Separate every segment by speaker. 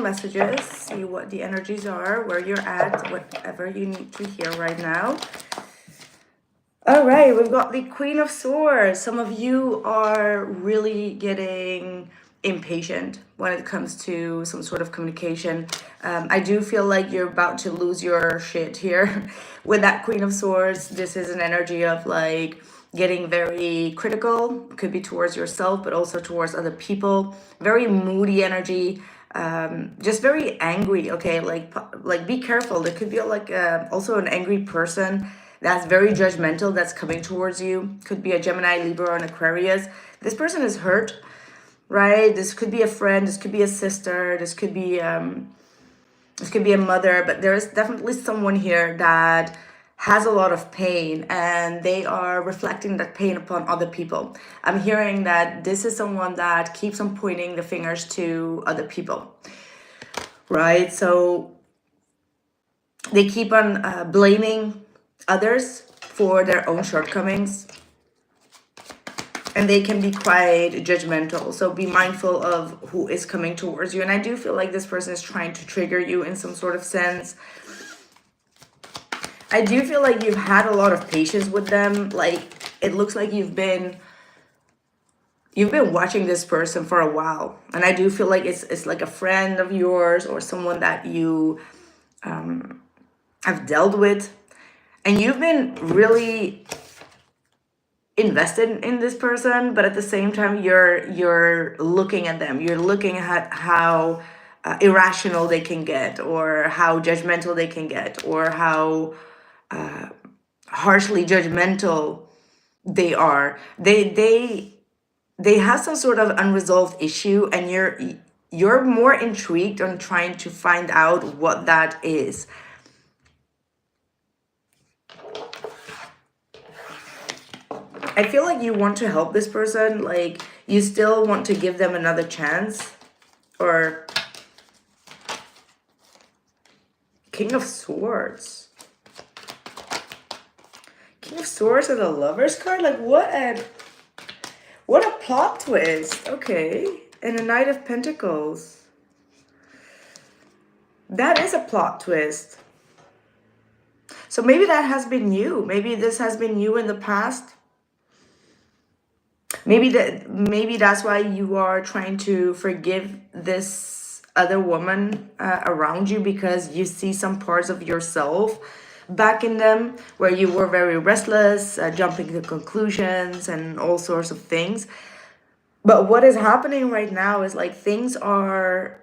Speaker 1: messages, see what the energies are, where you're at, whatever you need to hear right now. All right, we've got the Queen of Swords. Some of you are really getting impatient when it comes to some sort of communication. I do feel like you're about to lose your shit here with that Queen of Swords. This is an energy of like getting very critical, could be towards yourself, but also towards other people. Very moody energy, just very angry. Okay, like be careful. There could be like also an angry person that's very judgmental that's coming towards you. Could be a Gemini, Libra, or an Aquarius. This person is hurt, right? This could be a friend, this could be a sister, this could be a mother, but there is definitely someone here that has a lot of pain and they are reflecting that pain upon other people. I'm hearing that this is someone that keeps on pointing the fingers to other people, right? So they keep on blaming others for their own shortcomings, and they can be quite judgmental. So be mindful of who is coming towards you. And I do feel like this person is trying to trigger you in some sort of sense. I do feel like you've had a lot of patience with them. Like it looks like you've been watching this person for a while, and I do feel like it's like a friend of yours or someone that you have dealt with. And you've been really invested in this person, but at the same time, you're looking at them. You're looking at how irrational they can get, or how judgmental they can get, or how harshly judgmental they are. They have some sort of unresolved issue, and you're more intrigued on trying to find out what that is. I feel like you want to help this person, like you still want to give them another chance. Or King of Swords. King of Swords and the Lover's card? Like what a plot twist. Okay. And a Knight of Pentacles. That is a plot twist. So maybe that has been you. Maybe this has been you in the past. Maybe that's why you are trying to forgive this other woman around you, because you see some parts of yourself back in them where you were very restless, jumping to conclusions and all sorts of things. But what is happening right now is like things are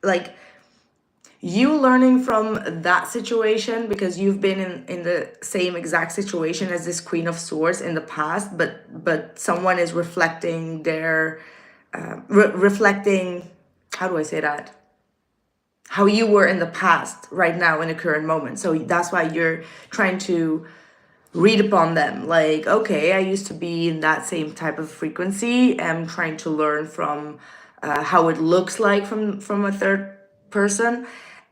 Speaker 1: like you learning from that situation, because you've been in the same exact situation as this Queen of Swords in the past, but someone is reflecting their reflecting, how do I say that, how you were in the past right now in the current moment. So that's why you're trying to read upon them, like, okay, I used to be in that same type of frequency. I'm trying to learn from how it looks like from a third person.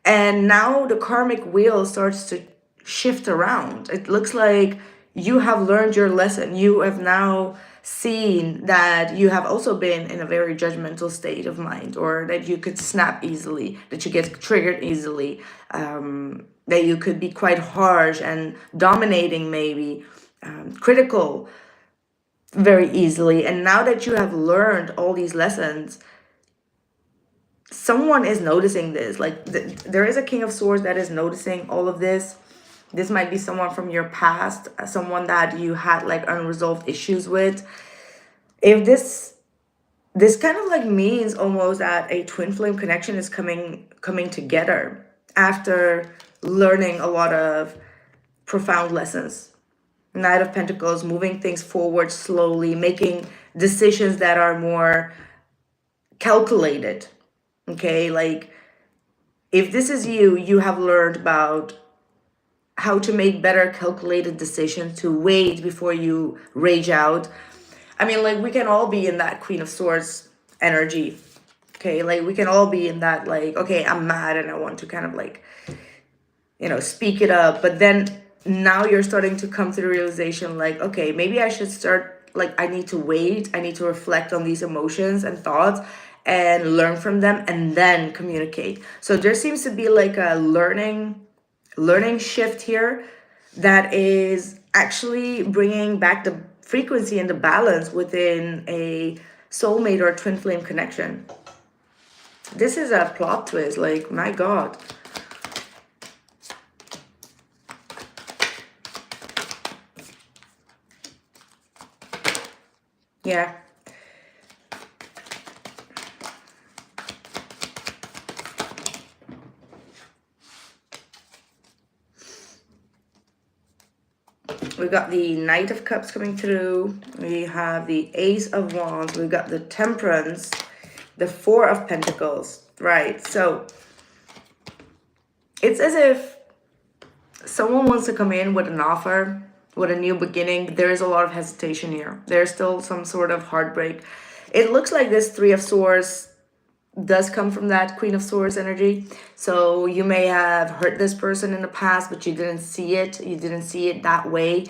Speaker 1: And now the karmic wheel starts to shift around. It looks like you have learned your lesson. You have now seen that you have also been in a very judgmental state of mind, or that you could snap easily, that you get triggered easily, that you could be quite harsh and dominating, maybe critical very easily. And now that you have learned all these lessons, someone is noticing this. Like there is a King of Swords that is noticing all of this. This might be someone from your past, someone that you had like unresolved issues with. If this kind of like means almost that a twin flame connection is coming together after learning a lot of profound lessons. Knight of Pentacles, moving things forward slowly, making decisions that are more calculated. Okay, like if this is you, you have learned about how to make better calculated decisions, to wait before you rage out. I mean, like we can all be in that Queen of Swords energy. Okay, like we can all be in that, like, okay, I'm mad and I want to kind of like, you know, speak it up. But then now you're starting to come to the realization like, okay, maybe I should start, like I need to wait. I need to reflect on these emotions and thoughts and learn from them and then communicate. So there seems to be like a learning shift here that is actually bringing back the frequency and the balance within a soulmate or twin flame connection. This is a plot twist, like, my God. Yeah. We got the Knight of Cups coming through. We have the Ace of Wands. We got the Temperance, the Four of Pentacles. Right, so it's as if someone wants to come in with an offer, with a new beginning. There is a lot of hesitation here. There's still some sort of heartbreak. It looks like this Three of Swords does come from that Queen of Swords energy. So you may have hurt this person in the past, but you didn't see it. You didn't see it that way.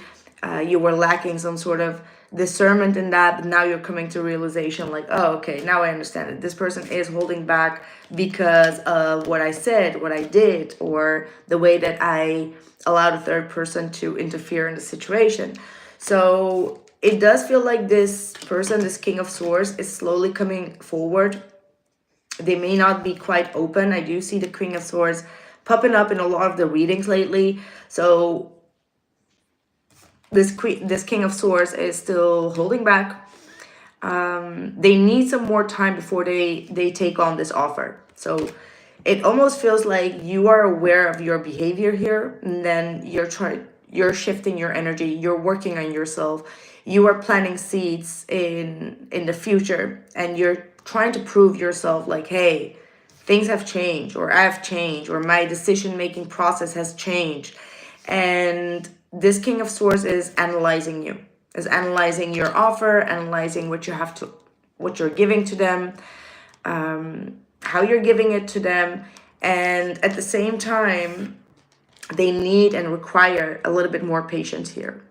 Speaker 1: You were lacking some sort of discernment in that, but now you're coming to realization like, oh, okay, now I understand it. This person is holding back because of what I said, what I did, or the way that I allowed a third person to interfere in the situation. So it does feel like this person, this King of Swords, is slowly coming forward. They may not be quite open. I do see the Queen of Swords popping up in a lot of the readings lately. So this King of Swords is still holding back. They need some more time before they take on this offer. So it almost feels like you are aware of your behavior here, and then you're shifting your energy. You're working on yourself. You are planting seeds in the future, and you're trying to prove yourself like, hey, things have changed, or I've changed, or my decision-making process has changed. And this King of Swords is analyzing you, is analyzing your offer, analyzing what you're giving to them, how you're giving it to them. And at the same time, they need and require a little bit more patience here.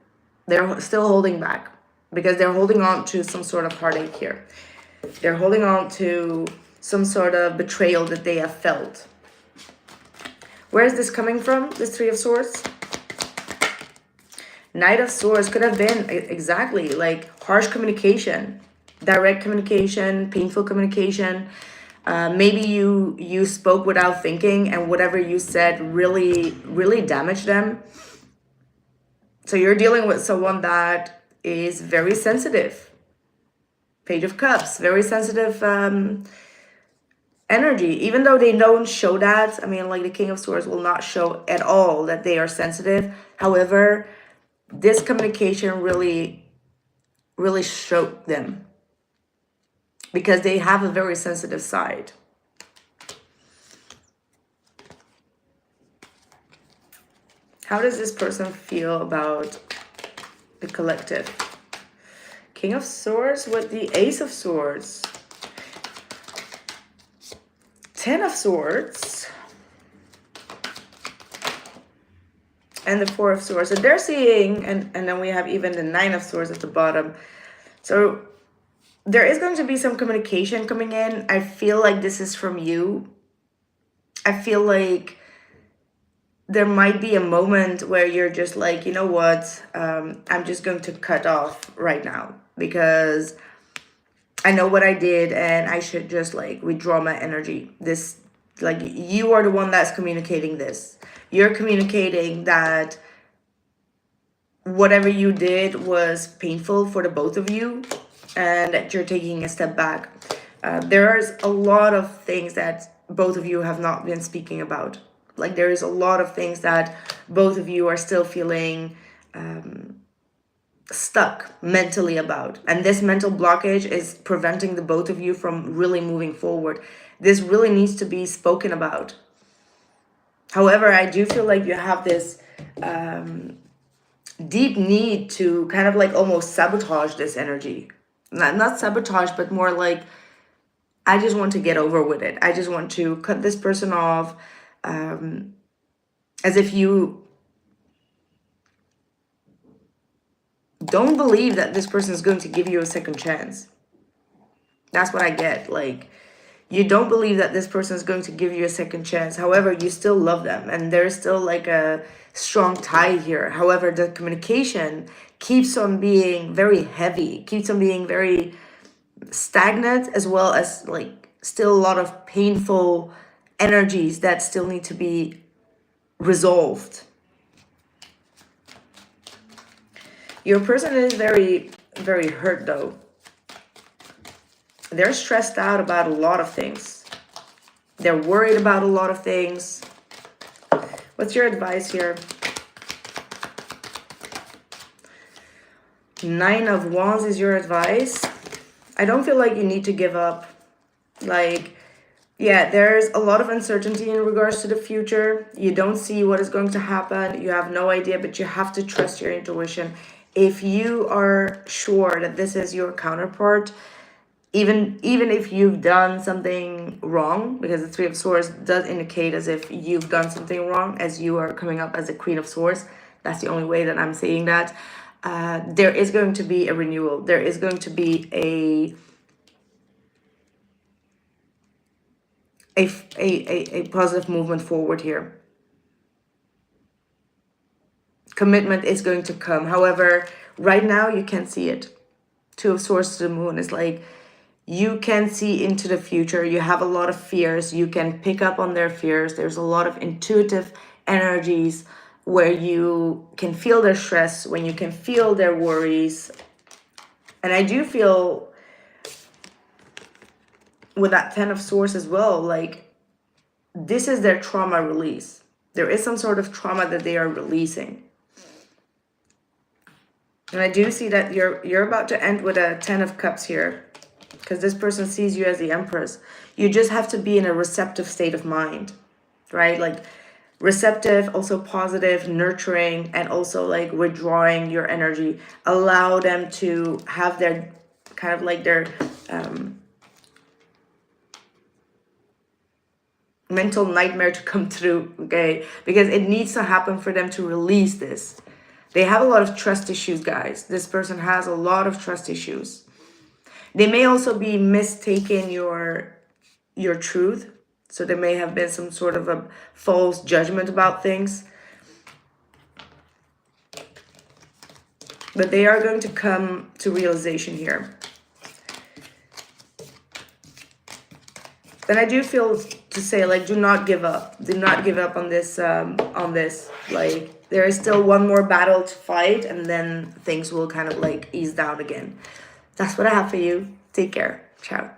Speaker 1: They're still holding back because they're holding on to some sort of heartache here. They're holding on to some sort of betrayal that they have felt. Where is this coming from, this Three of Swords? Knight of Swords could have been exactly like harsh communication, direct communication, painful communication. Maybe you spoke without thinking, and whatever you said really damaged them. So you're dealing with someone that is very sensitive. Page of Cups, very sensitive energy. Even though they don't show that, I mean, like the King of Swords will not show at all that they are sensitive. However, this communication really showed them, because they have a very sensitive side. How does this person feel about the collective? King of Swords with the Ace of Swords. Ten of Swords. And the Four of Swords. So they're seeing, and then we have even the Nine of Swords at the bottom. So there is going to be some communication coming in. I feel like this is from you. I feel like there might be a moment where you're just like, you know what, I'm just going to cut off right now because I know what I did and I should just like withdraw my energy. This, like, you are the one that's communicating this. You're communicating that whatever you did was painful for the both of you and that you're taking a step back. There's a lot of things that both of you have not been speaking about. Like, there is a lot of things that both of you are still feeling stuck mentally about. And this mental blockage is preventing the both of you from really moving forward. This really needs to be spoken about. However, I do feel like you have this deep need to kind of like almost sabotage this energy. Not sabotage, but more like, I just want to get over with it. I just want to cut this person off. As if you don't believe that this person is going to give you a second chance. That's what I get. Like, You don't believe that this person is going to give you a second chance. However, you still love them and there's still like a strong tie here. However, the communication keeps on being very heavy, keeps on being very stagnant, as well as like still a lot of painful energies that still need to be resolved. Your person is very, very hurt though. They're stressed out about a lot of things. They're worried about a lot of things. What's your advice here? 9 of Wands is your advice. I don't feel like you need to give up. Like, yeah, there's a lot of uncertainty in regards to the future. You don't see what is going to happen. You have no idea, but you have to trust your intuition. If you are sure that this is your counterpart, even if you've done something wrong, because the 3 of Swords does indicate as if you've done something wrong, as you are coming up as a Queen of Swords. That's the only way that I'm saying that. There is going to be a renewal. There is going to be a positive movement forward here. Commitment is going to come. However, right now you can't see it. 2 of Swords to the Moon is like, you can see into the future. You have a lot of fears. You can pick up on their fears. There's a lot of intuitive energies where you can feel their stress, when you can feel their worries. And I do feel with that 10 of Swords as well, like this is their trauma release. There is some sort of trauma that they are releasing. And I do see that you're about to end with a 10 of Cups here, because this person sees you as the Empress. You just have to be in a receptive state of mind, right? Like receptive, also positive, nurturing, and also like withdrawing your energy. Allow them to have their kind of like their mental nightmare to come through, okay? Because it needs to happen for them to release this. They have a lot of trust issues, guys. This person has a lot of trust issues. They may also be mistaken your truth. So there may have been some sort of a false judgment about things. But they are going to come to realization here. And I do feel to say, like, do not give up. Do not give up on this. Like, there is still one more battle to fight, and then things will kind of like ease down again. That's what I have for you. Take care. Ciao.